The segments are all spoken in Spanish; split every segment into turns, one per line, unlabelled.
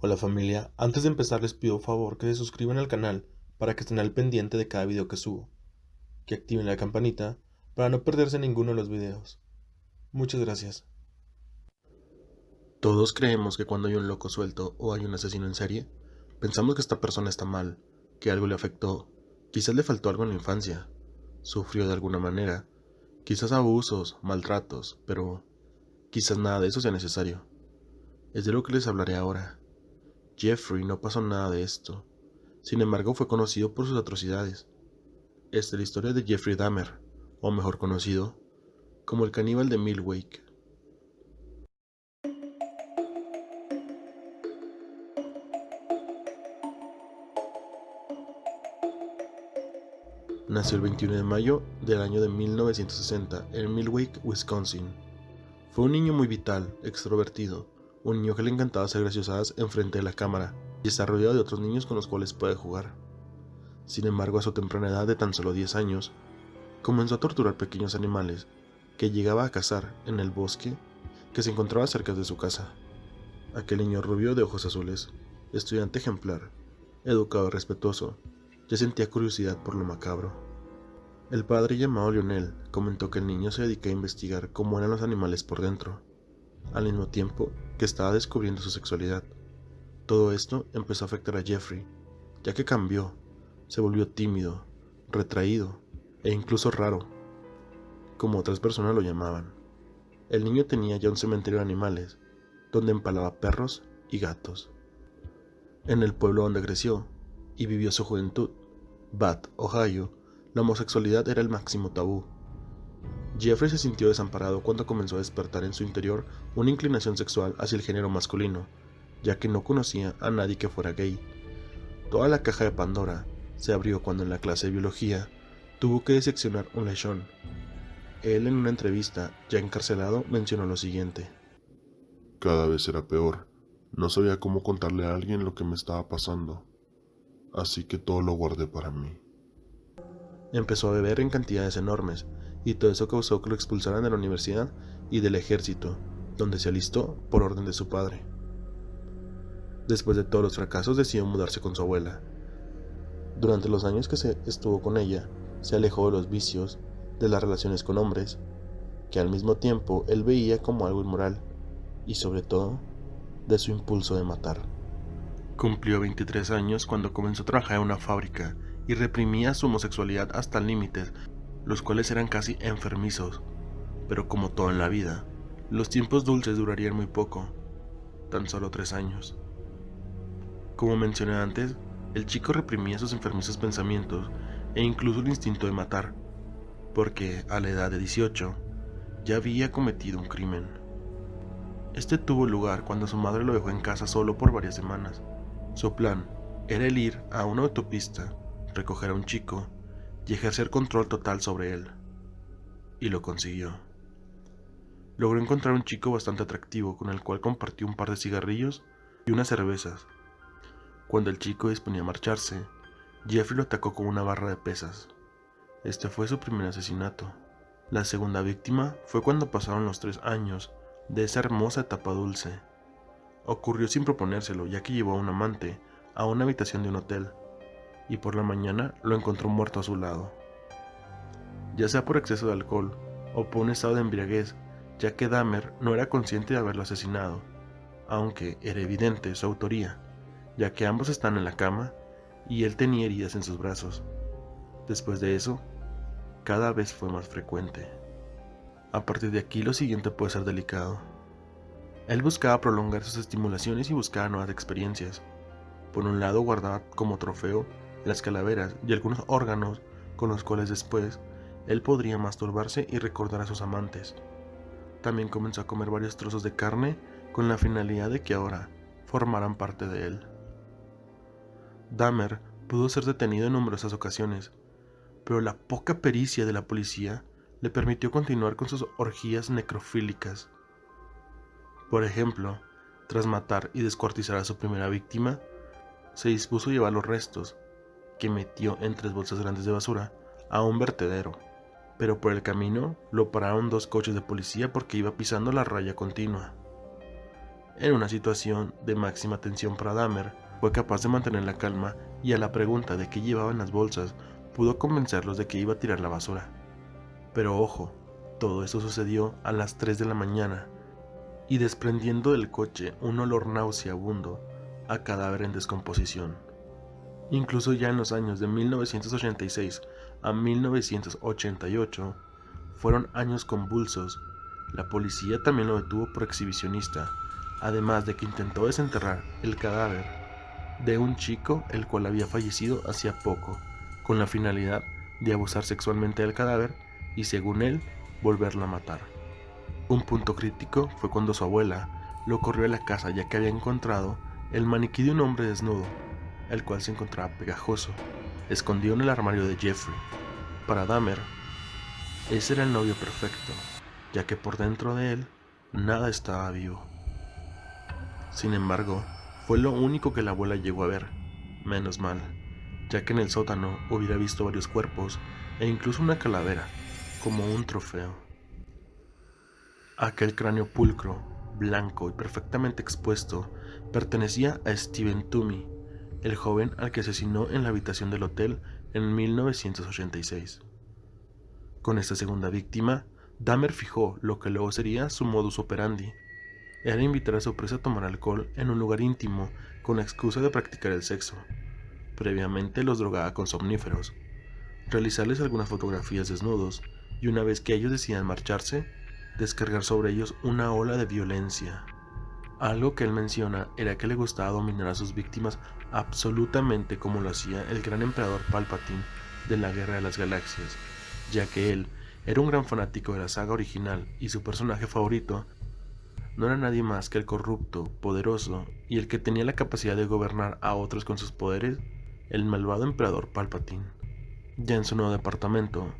Hola familia, antes de empezar les pido por favor que se suscriban al canal para que estén al pendiente de cada video que subo, que activen la campanita para no perderse ninguno de los videos. Muchas gracias. Todos creemos que cuando hay un loco suelto o hay un asesino en serie, pensamos que esta persona está mal, que algo le afectó, quizás le faltó algo en la infancia, sufrió de alguna manera, quizás abusos, maltratos, pero quizás nada de eso sea necesario. Es de lo que les hablaré ahora. Jeffrey no pasó nada de esto. Sin embargo, fue conocido por sus atrocidades. Esta es la historia de Jeffrey Dahmer, o mejor conocido como el caníbal de Milwaukee. Nació el 21 de mayo del año de 1960 en Milwaukee, Wisconsin. Fue un niño muy vital, extrovertido, un niño que le encantaba hacer graciosadas enfrente de la cámara y está rodeado de otros niños con los cuales puede jugar. Sin embargo, a su temprana edad de tan solo 10 años, comenzó a torturar pequeños animales que llegaba a cazar en el bosque que se encontraba cerca de su casa. Aquel niño rubio de ojos azules, estudiante ejemplar, educado y respetuoso, ya sentía curiosidad por lo macabro. El padre, llamado Lionel, comentó que el niño se dedica a investigar cómo eran los animales por dentro, al mismo tiempo que estaba descubriendo su sexualidad. Todo esto empezó a afectar a Jeffrey, ya que cambió, se volvió tímido, retraído e incluso raro, como otras personas lo llamaban. El niño tenía ya un cementerio de animales, donde empalaba perros y gatos. En el pueblo donde creció y vivió su juventud, Bath, Ohio, la homosexualidad era el máximo tabú. Jeffrey se sintió desamparado cuando comenzó a despertar en su interior una inclinación sexual hacia el género masculino, ya que no conocía a nadie que fuera gay. Toda la caja de Pandora se abrió cuando en la clase de biología tuvo que diseccionar un lechón. Él, en una entrevista, ya encarcelado, mencionó lo siguiente:
Cada vez era peor. No sabía cómo contarle a alguien lo que me estaba pasando, así que todo lo guardé para mí.
empezó a beber en cantidades enormes, y todo eso causó que lo expulsaran de la universidad y del ejército, donde se alistó por orden de su padre. Después de todos los fracasos, decidió mudarse con su abuela. Durante los años que se estuvo con ella, se alejó de los vicios, de las relaciones con hombres, que al mismo tiempo él veía como algo inmoral, y sobre todo, de su impulso de matar. Cumplió 23 años cuando comenzó a trabajar en una fábrica y reprimía su homosexualidad hasta límites, los cuales eran casi enfermizos. Pero como todo en la vida, los tiempos dulces durarían muy poco, tan solo 3 años. Como mencioné antes, el chico reprimía sus enfermizos pensamientos e incluso el instinto de matar, porque a la edad de 18 ya había cometido un crimen. Este tuvo lugar cuando su madre lo dejó en casa solo por varias semanas. Su plan era el ir a una autopista, recoger a un chico y ejercer control total sobre él. Y lo consiguió. Logró encontrar un chico bastante atractivo con el cual compartió un par de cigarrillos y unas cervezas. Cuando el chico disponía a marcharse, Jeffrey lo atacó con una barra de pesas. Este fue su primer asesinato. La segunda víctima fue cuando pasaron los 3 años de esa hermosa etapa dulce. Ocurrió sin proponérselo, ya que llevó a un amante a una habitación de un hotel, y por la mañana lo encontró muerto a su lado. Ya sea por exceso de alcohol o por un estado de embriaguez, ya que Dahmer no era consciente de haberlo asesinado, aunque era evidente su autoría, ya que ambos están en la cama y él tenía heridas en sus brazos. Después de eso, cada vez fue más frecuente. A partir de aquí lo siguiente puede ser delicado. Él buscaba prolongar sus estimulaciones y buscaba nuevas experiencias. Por un lado guardaba como trofeo las calaveras y algunos órganos con los cuales después él podría masturbarse y recordar a sus amantes. También comenzó a comer varios trozos de carne con la finalidad de que ahora formaran parte de él. Dahmer pudo ser detenido en numerosas ocasiones, pero la poca pericia de la policía le permitió continuar con sus orgías necrofílicas. Por ejemplo, tras matar y descuartizar a su primera víctima, se dispuso llevar los restos, que metió en 3 bolsas grandes de basura, a un vertedero. Pero por el camino lo pararon 2 coches de policía porque iba pisando la raya continua. En una situación de máxima tensión para Dahmer, fue capaz de mantener la calma y a la pregunta de qué llevaba en las bolsas, pudo convencerlos de que iba a tirar la basura. Pero ojo, todo esto sucedió a las 3 de la mañana y desprendiendo del coche un olor nauseabundo a cadáver en descomposición. Incluso ya en los años de 1986 a 1988 fueron años convulsos. La policía también lo detuvo por exhibicionista, además de que intentó desenterrar el cadáver de un chico el cual había fallecido hacía poco, con la finalidad de abusar sexualmente del cadáver y, según él, volverlo a matar. Un punto crítico fue cuando su abuela lo corrió a la casa ya que había encontrado el maniquí de un hombre desnudo, el cual se encontraba pegajoso, escondido en el armario de Jeffrey. Para Dahmer, ese era el novio perfecto, ya que por dentro de él nada estaba vivo. Sin embargo, fue lo único que la abuela llegó a ver, menos mal, ya que en el sótano hubiera visto varios cuerpos e incluso una calavera, como un trofeo. Aquel cráneo pulcro, blanco y perfectamente expuesto, pertenecía a Steven Toomey, el joven al que asesinó en la habitación del hotel en 1986. Con esta segunda víctima, Dahmer fijó lo que luego sería su modus operandi. Era invitar a su presa a tomar alcohol en un lugar íntimo con la excusa de practicar el sexo. Previamente los drogaba con somníferos, realizarles algunas fotografías desnudos y una vez que ellos decían marcharse, descargar sobre ellos una ola de violencia. Algo que él menciona era que le gustaba dominar a sus víctimas absolutamente como lo hacía el gran emperador Palpatine de la Guerra de las Galaxias, ya que él era un gran fanático de la saga original y su personaje favorito no era nadie más que el corrupto, poderoso y el que tenía la capacidad de gobernar a otros con sus poderes, el malvado emperador Palpatine. Ya en su nuevo departamento,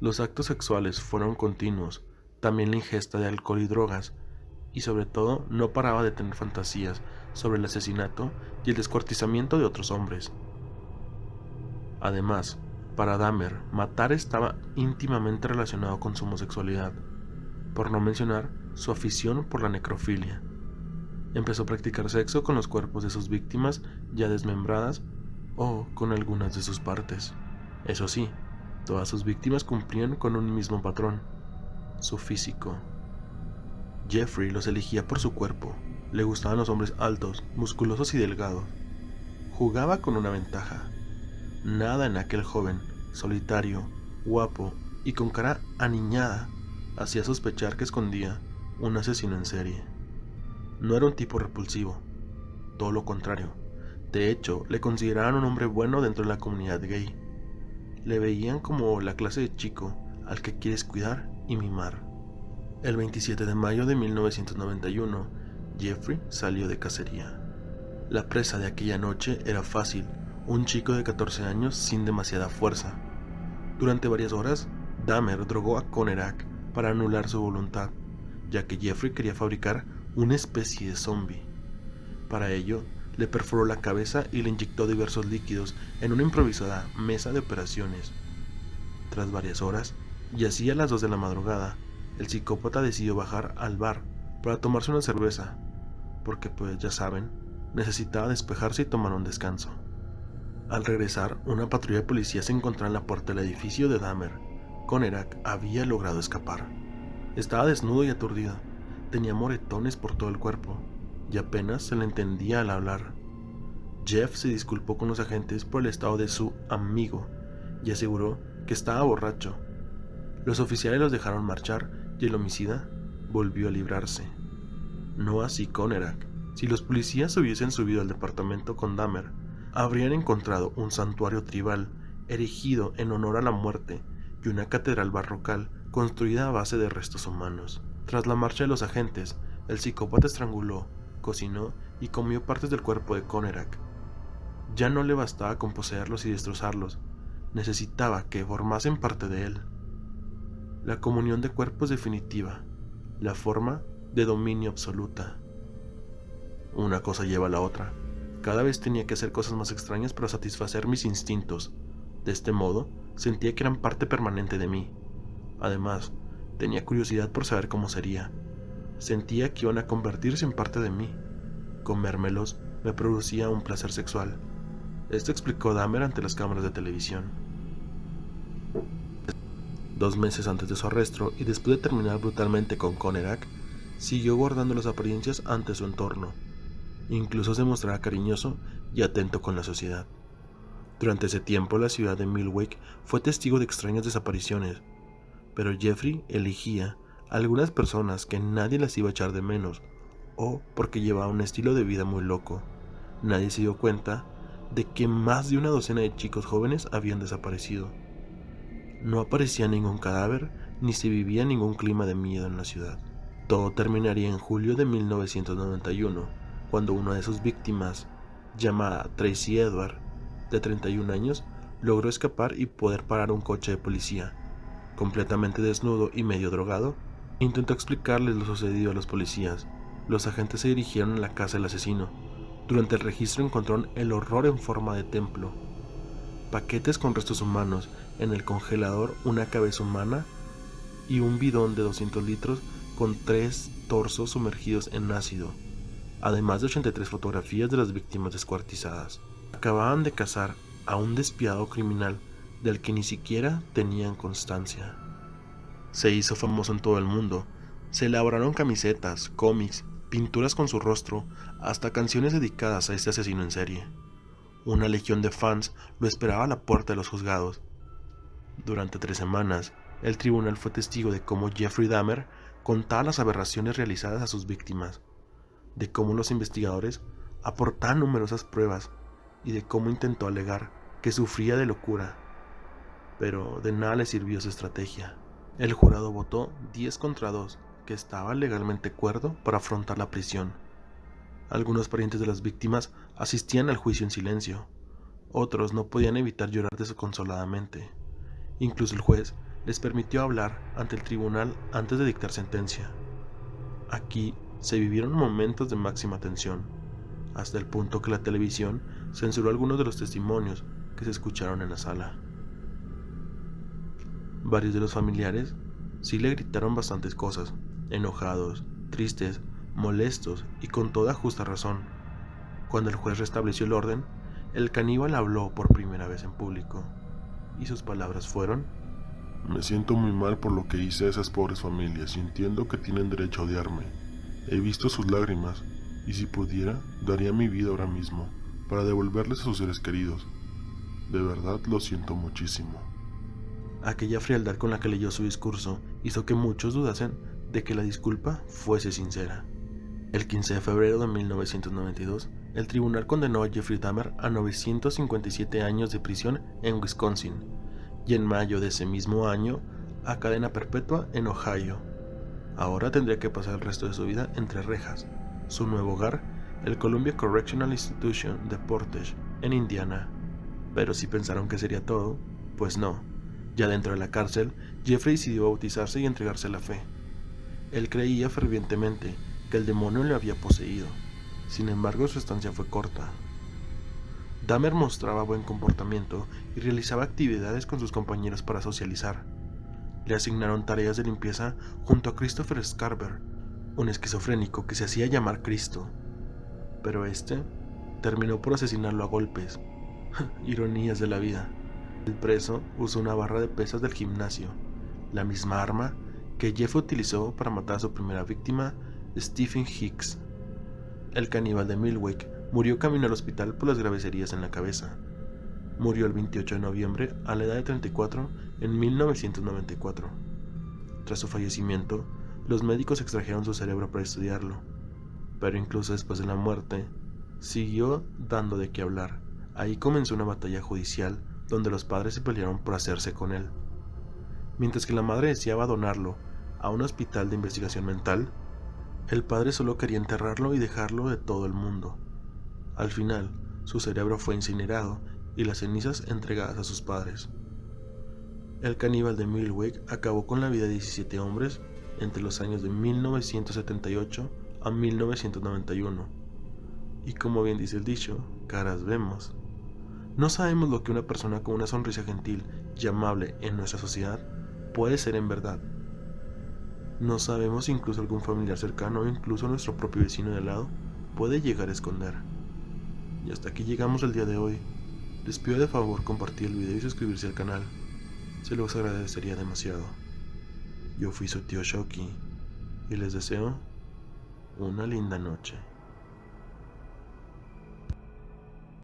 los actos sexuales fueron continuos, también la ingesta de alcohol y drogas, y sobre todo no paraba de tener fantasías sobre el asesinato y el descuartizamiento de otros hombres. Además, para Dahmer, matar estaba íntimamente relacionado con su homosexualidad, por no mencionar su afición por la necrofilia. Empezó a practicar sexo con los cuerpos de sus víctimas ya desmembradas o con algunas de sus partes. Eso sí, todas sus víctimas cumplían con un mismo patrón: su físico. Jeffrey los elegía por su cuerpo. Le gustaban los hombres altos, musculosos y delgados. Jugaba con una ventaja. Nada en aquel joven, solitario, guapo y con cara aniñada, hacía sospechar que escondía un asesino en serie. No era un tipo repulsivo, todo lo contrario. De hecho, le consideraban un hombre bueno dentro de la comunidad gay. Le veían como la clase de chico al que quieres cuidar y mimar. El 27 de mayo de 1991, Jeffrey salió de cacería. La presa de aquella noche era fácil, un chico de 14 años sin demasiada fuerza. Durante varias horas, Dahmer drogó a Conerak para anular su voluntad, ya que Jeffrey quería fabricar una especie de zombie. Para ello, le perforó la cabeza y le inyectó diversos líquidos en una improvisada mesa de operaciones. Tras varias horas, y así a las 2 de la madrugada, el psicópata decidió bajar al bar para tomarse una cerveza, porque pues ya saben, necesitaba despejarse y tomar un descanso. Al regresar, una patrulla de policía se encontraba en la puerta del edificio de Dahmer. Conerak había logrado escapar. Estaba desnudo y aturdido, tenía moretones por todo el cuerpo, y apenas se le entendía al hablar. Jeff se disculpó con los agentes por el estado de su amigo y aseguró que estaba borracho. Los oficiales los dejaron marchar y el homicida volvió a librarse. No así Conerak. Si los policías hubiesen subido al departamento con Dahmer, habrían encontrado un santuario tribal erigido en honor a la muerte y una catedral barrocal construida a base de restos humanos. Tras la marcha de los agentes, el psicópata estranguló, cocinó y comió partes del cuerpo de Conerak. Ya no le bastaba con poseerlos y destrozarlos, necesitaba que formasen parte de él. La comunión de cuerpos definitiva, la forma de dominio absoluta. Una cosa lleva a la otra. Cada vez tenía que hacer cosas más extrañas para satisfacer mis instintos. De este modo, sentía que eran parte permanente de mí. Además, tenía curiosidad por saber cómo sería. Sentía que iban a convertirse en parte de mí. Comérmelos me producía un placer sexual. Esto explicó Dahmer ante las cámaras de televisión. 2 meses antes de su arresto y después de terminar brutalmente con Conerak, siguió guardando las apariencias ante su entorno. Incluso se mostraba cariñoso y atento con la sociedad. Durante ese tiempo, la ciudad de Milwaukee fue testigo de extrañas desapariciones, pero Jeffrey elegía a algunas personas que nadie las iba a echar de menos, o porque llevaba un estilo de vida muy loco. Nadie se dio cuenta de que más de una docena de chicos jóvenes habían desaparecido. No aparecía ningún cadáver, ni se vivía ningún clima de miedo en la ciudad. Todo terminaría en julio de 1991, cuando una de sus víctimas, llamada Tracy Edward, de 31 años, logró escapar y poder parar un coche de policía. Completamente desnudo y medio drogado, intentó explicarles lo sucedido a los policías. Los agentes se dirigieron a la casa del asesino. Durante el registro encontraron el horror en forma de templo. Paquetes con restos humanos, en el congelador una cabeza humana y un bidón de 200 litros con 3 torsos sumergidos en ácido, además de 83 fotografías de las víctimas descuartizadas. Acababan de cazar a un despiadado criminal del que ni siquiera tenían constancia. Se hizo famoso en todo el mundo. Se elaboraron camisetas, cómics, pinturas con su rostro, hasta canciones dedicadas a este asesino en serie. Una legión de fans lo esperaba a la puerta de los juzgados. Durante 3 semanas, el tribunal fue testigo de cómo Jeffrey Dahmer contaba las aberraciones realizadas a sus víctimas, de cómo los investigadores aportaban numerosas pruebas y de cómo intentó alegar que sufría de locura, pero de nada le sirvió su estrategia. El jurado votó 10 contra 2, que estaba legalmente cuerdo para afrontar la prisión. Algunos parientes de las víctimas asistían al juicio en silencio, otros no podían evitar llorar desconsoladamente. Incluso el juez les permitió hablar ante el tribunal antes de dictar sentencia. Aquí se vivieron momentos de máxima tensión, hasta el punto que la televisión censuró algunos de los testimonios que se escucharon en la sala. Varios de los familiares sí le gritaron bastantes cosas, enojados, tristes, molestos y con toda justa razón. Cuando el juez restableció el orden, el caníbal habló por primera vez en público, y sus palabras fueron:
Me siento muy mal por lo que hice a esas pobres familias y entiendo que tienen derecho a odiarme. He visto sus lágrimas y si pudiera, daría mi vida ahora mismo para devolverles a sus seres queridos. De verdad lo siento muchísimo.
Aquella frialdad con la que leyó su discurso hizo que muchos dudasen de que la disculpa fuese sincera. El 15 de febrero de 1992, el tribunal condenó a Jeffrey Dahmer a 957 años de prisión en Wisconsin y en mayo de ese mismo año a cadena perpetua en Ohio. Ahora tendría que pasar el resto de su vida entre rejas. Su nuevo hogar, el Columbia Correctional Institution de Portage, en Indiana. Pero si pensaron que sería todo, pues no. Ya dentro de la cárcel, Jeffrey decidió bautizarse y entregarse a la fe. Él creía fervientemente que el demonio le había poseído. Sin embargo, su estancia fue corta. Dahmer mostraba buen comportamiento y realizaba actividades con sus compañeros para socializar. Le asignaron tareas de limpieza junto a Christopher Scarver, un esquizofrénico que se hacía llamar Cristo. Pero este terminó por asesinarlo a golpes. Ironías de la vida. El preso usó una barra de pesas del gimnasio, la misma arma que Jeff utilizó para matar a su primera víctima, Stephen Hicks. El caníbal de Milwaukee murió camino al hospital por las graves heridas en la cabeza. Murió el 28 de noviembre a la edad de 34 en 1994. Tras su fallecimiento, los médicos extrajeron su cerebro para estudiarlo, pero incluso después de la muerte, siguió dando de qué hablar. Ahí comenzó una batalla judicial donde los padres se pelearon por hacerse con él. Mientras que la madre deseaba donarlo a un hospital de investigación mental, el padre solo quería enterrarlo y dejarlo de todo el mundo. Al final, su cerebro fue incinerado y las cenizas entregadas a sus padres. El caníbal de Milwaukee acabó con la vida de 17 hombres entre los años de 1978 a 1991. Y como bien dice el dicho, caras vemos. No sabemos lo que una persona con una sonrisa gentil y amable en nuestra sociedad puede ser en verdad. No sabemos si incluso algún familiar cercano o incluso nuestro propio vecino de al lado puede llegar a esconder. Y hasta aquí llegamos el día de hoy. Les pido de favor compartir el video y suscribirse al canal. Se los agradecería demasiado. Yo fui su tío Shoki y les deseo una linda noche.